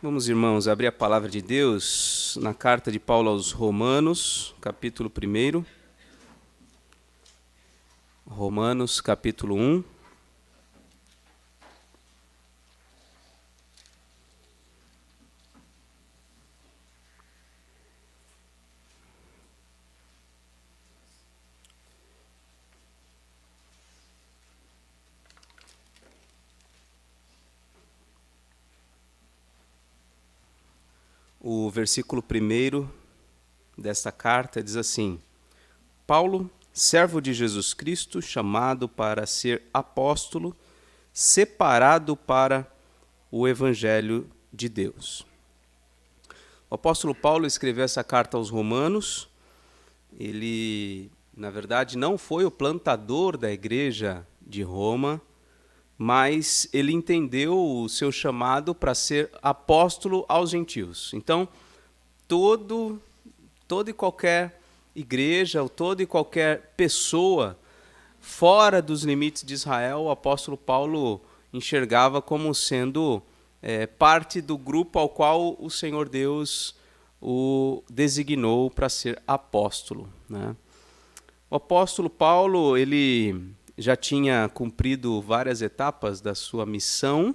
Vamos, irmãos, abrir a palavra de Deus na carta de Paulo aos Romanos, capítulo 1. Romanos, capítulo 1. O versículo 1 desta carta diz assim: Paulo, servo de Jesus Cristo, chamado para ser apóstolo, separado para o Evangelho de Deus. O apóstolo Paulo escreveu essa carta aos Romanos. Ele, na verdade, não foi o plantador da igreja de Roma, mas ele entendeu o seu chamado para ser apóstolo aos gentios. Então, toda e qualquer igreja, ou toda e qualquer pessoa fora dos limites de Israel, o apóstolo Paulo enxergava como sendo parte do grupo ao qual o Senhor Deus o designou para ser apóstolo, né? O apóstolo Paulo, ele já tinha cumprido várias etapas da sua missão,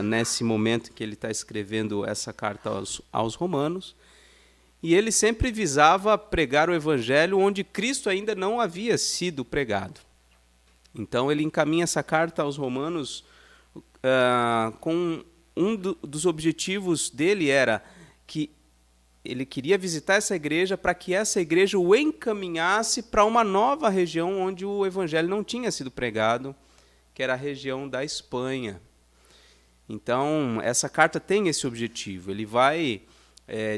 nesse momento que ele está escrevendo essa carta aos Romanos, e ele sempre visava pregar o Evangelho onde Cristo ainda não havia sido pregado. Então ele encaminha essa carta aos Romanos com dos objetivos dele era que ele queria visitar essa igreja para que essa igreja o encaminhasse para uma nova região onde o evangelho não tinha sido pregado, que era a região da Espanha. Então, essa carta tem esse objetivo. Ele vai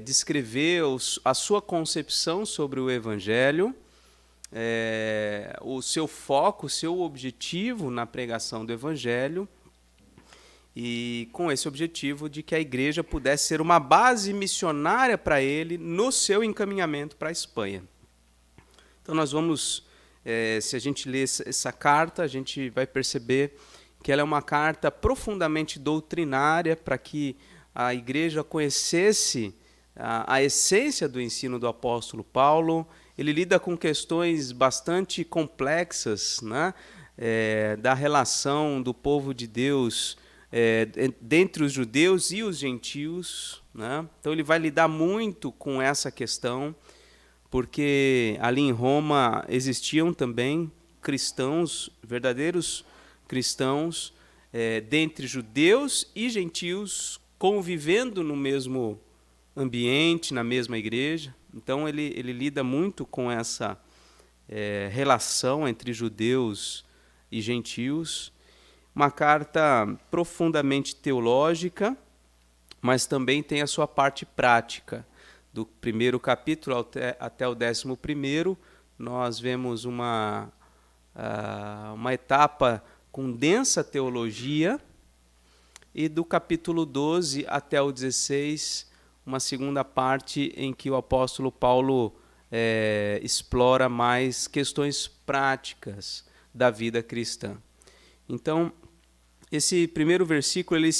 descrever a sua concepção sobre o evangelho, o seu foco, o seu objetivo na pregação do evangelho, e com esse objetivo de que a igreja pudesse ser uma base missionária para ele no seu encaminhamento para a Espanha. Então nós vamos, se a gente ler essa carta, a gente vai perceber que ela é uma carta profundamente doutrinária para que a igreja conhecesse a essência do ensino do apóstolo Paulo. Ele lida com questões bastante complexas, né, da relação do povo de Deus dentre os judeus e os gentios, né? Então ele vai lidar muito com essa questão, porque ali em Roma existiam também cristãos, verdadeiros cristãos, dentre judeus e gentios, convivendo no mesmo ambiente, na mesma igreja. Então ele lida muito com essa relação entre judeus e gentios. Uma carta profundamente teológica, mas também tem a sua parte prática. Do primeiro capítulo até o 11º, nós vemos uma etapa com densa teologia, e do capítulo 12 até o 16, uma segunda parte em que o apóstolo Paulo explora mais questões práticas da vida cristã. Então, esse primeiro versículo ele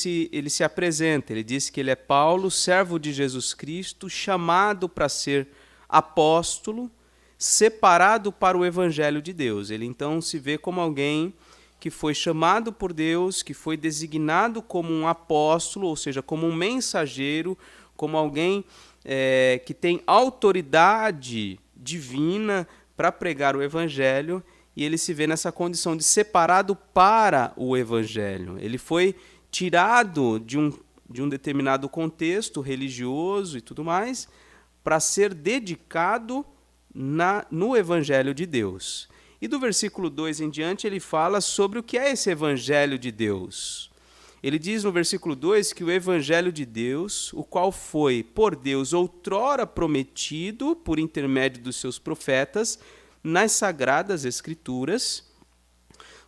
se apresenta, ele diz que ele é Paulo, servo de Jesus Cristo, chamado para ser apóstolo, separado para o Evangelho de Deus. Ele então se vê como alguém que foi chamado por Deus, que foi designado como um apóstolo, ou seja, como um mensageiro, como alguém que tem autoridade divina para pregar o Evangelho. E ele se vê nessa condição de separado para o Evangelho. Ele foi tirado de um determinado contexto religioso e tudo mais, para ser dedicado no Evangelho de Deus. E do versículo 2 em diante ele fala sobre o que é esse Evangelho de Deus. Ele diz no versículo 2 que o Evangelho de Deus, o qual foi por Deus outrora prometido por intermédio dos seus profetas, nas Sagradas Escrituras.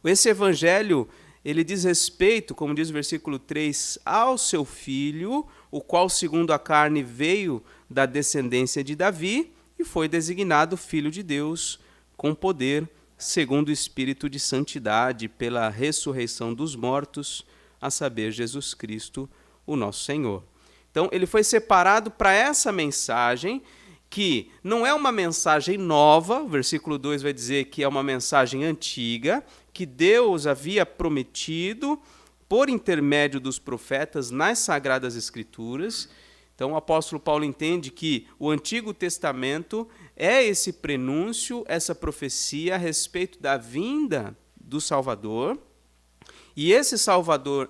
Esse Evangelho, ele diz respeito, como diz o versículo 3, ao seu Filho, o qual, segundo a carne, veio da descendência de Davi e foi designado Filho de Deus, com poder, segundo o Espírito de santidade, pela ressurreição dos mortos, a saber, Jesus Cristo, o nosso Senhor. Então, ele foi separado para essa mensagem, que não é uma mensagem nova, o versículo 2 vai dizer que é uma mensagem antiga, que Deus havia prometido por intermédio dos profetas nas Sagradas Escrituras. Então, o apóstolo Paulo entende que o Antigo Testamento é esse prenúncio, essa profecia a respeito da vinda do Salvador, e esse Salvador,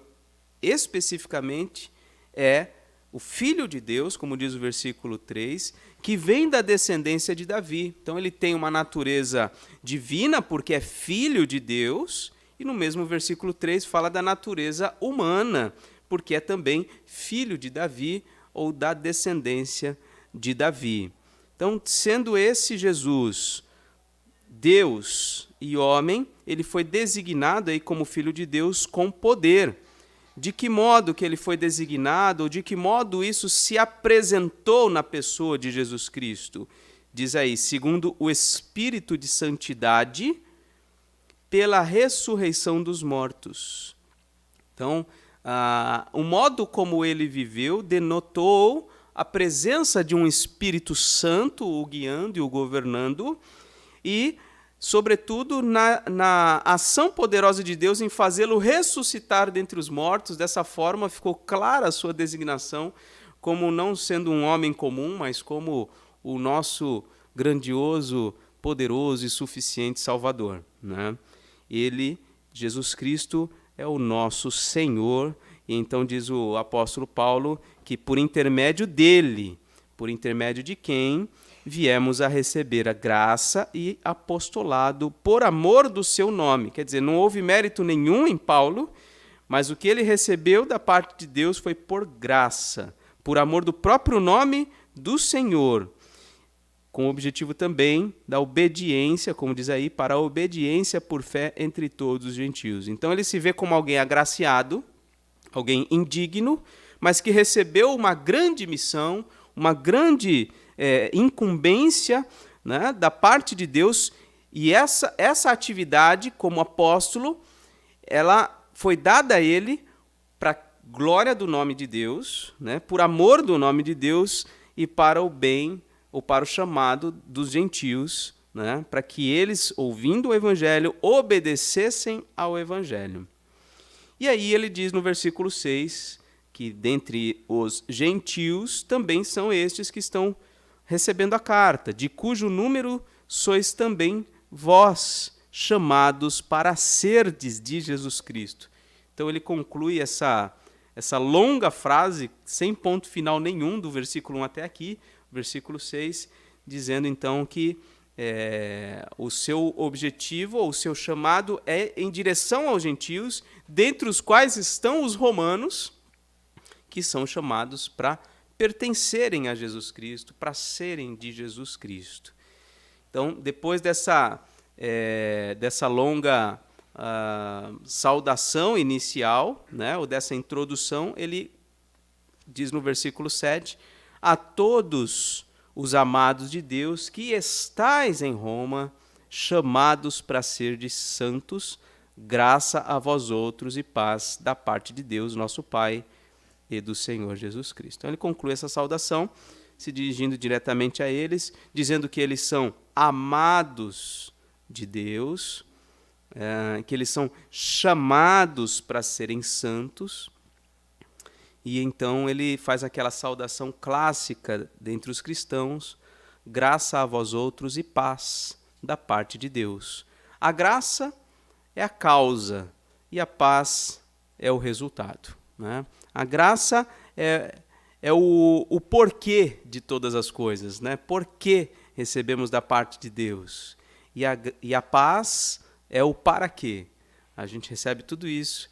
especificamente, é o Filho de Deus, como diz o versículo 3, que vem da descendência de Davi. Então, ele tem uma natureza divina, porque é filho de Deus, e no mesmo versículo 3 fala da natureza humana, porque é também filho de Davi, ou da descendência de Davi. Então, sendo esse Jesus Deus e homem, ele foi designado aí como Filho de Deus com poder. De que modo que ele foi designado, ou de que modo isso se apresentou na pessoa de Jesus Cristo? Diz aí, segundo o Espírito de Santidade, pela ressurreição dos mortos. Então, o modo como ele viveu denotou a presença de um Espírito Santo o guiando e o governando, e sobretudo na ação poderosa de Deus em fazê-lo ressuscitar dentre os mortos. Dessa forma ficou clara a sua designação como não sendo um homem comum, mas como o nosso grandioso, poderoso e suficiente Salvador, né? Ele, Jesus Cristo, é o nosso Senhor, e então diz o apóstolo Paulo que por intermédio dele, por intermédio de quem viemos a receber a graça e apostolado por amor do seu nome. Quer dizer, não houve mérito nenhum em Paulo, mas o que ele recebeu da parte de Deus foi por graça, por amor do próprio nome do Senhor, com o objetivo também da obediência, como diz aí, para a obediência por fé entre todos os gentios. Então ele se vê como alguém agraciado, alguém indigno, mas que recebeu uma grande missão, uma grande incumbência, né, da parte de Deus, e essa atividade como apóstolo, ela foi dada a ele para a glória do nome de Deus, né, por amor do nome de Deus e para o bem ou para o chamado dos gentios, né, para que eles, ouvindo o Evangelho, obedecessem ao Evangelho. E aí ele diz no versículo 6 que dentre os gentios também são estes que estão recebendo a carta, de cujo número sois também vós, chamados para serdes de Jesus Cristo. Então ele conclui essa longa frase, sem ponto final nenhum, do versículo 1 até aqui, versículo 6, dizendo então que o seu objetivo, ou o seu chamado é em direção aos gentios, dentre os quais estão os romanos, que são chamados para pertencerem a Jesus Cristo, para serem de Jesus Cristo. Então, depois dessa longa saudação inicial, né, ou dessa introdução, ele diz no versículo 7, a todos os amados de Deus que estais em Roma, chamados para serdes santos, graça a vós outros e paz da parte de Deus, nosso Pai, e do Senhor Jesus Cristo. Então ele conclui essa saudação, se dirigindo diretamente a eles, dizendo que eles são amados de Deus, que eles são chamados para serem santos, e então ele faz aquela saudação clássica dentre os cristãos, graça a vós outros e paz da parte de Deus. A graça é a causa e a paz é o resultado, né? A graça é o porquê de todas as coisas, né? Por que recebemos da parte de Deus. E a paz é o para quê. A gente recebe tudo isso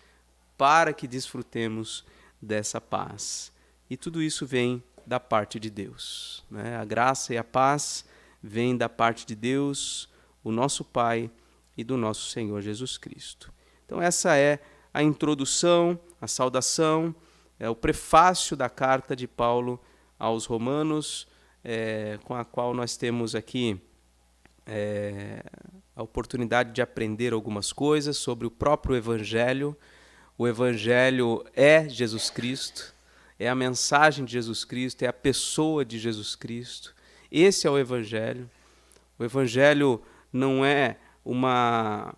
para que desfrutemos dessa paz. E tudo isso vem da parte de Deus, né? A graça e a paz vêm da parte de Deus, o nosso Pai e do nosso Senhor Jesus Cristo. Então essa é a introdução, a saudação, é o prefácio da carta de Paulo aos Romanos, com a qual nós temos aqui a oportunidade de aprender algumas coisas sobre o próprio Evangelho. O Evangelho é Jesus Cristo, é a mensagem de Jesus Cristo, é a pessoa de Jesus Cristo. Esse é o Evangelho. O Evangelho não é uma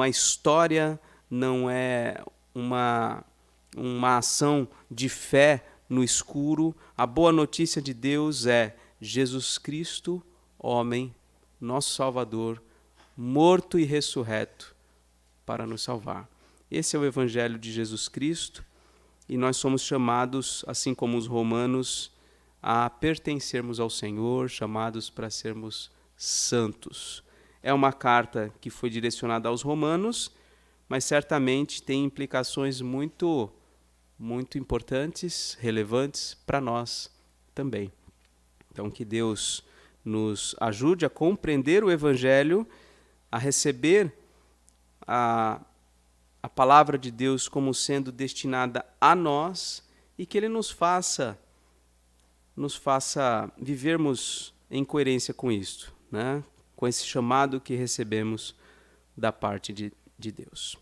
história, não é uma ação de fé no escuro. A boa notícia de Deus é Jesus Cristo, homem, nosso Salvador, morto e ressurreto para nos salvar. Esse é o Evangelho de Jesus Cristo e nós somos chamados, assim como os romanos, a pertencermos ao Senhor, chamados para sermos santos. É uma carta que foi direcionada aos romanos, mas certamente tem implicações muito importantes, relevantes para nós também. Então, que Deus nos ajude a compreender o Evangelho, a receber a palavra de Deus como sendo destinada a nós e que Ele nos faça vivermos em coerência com isto, né? Com esse chamado que recebemos da parte de Deus.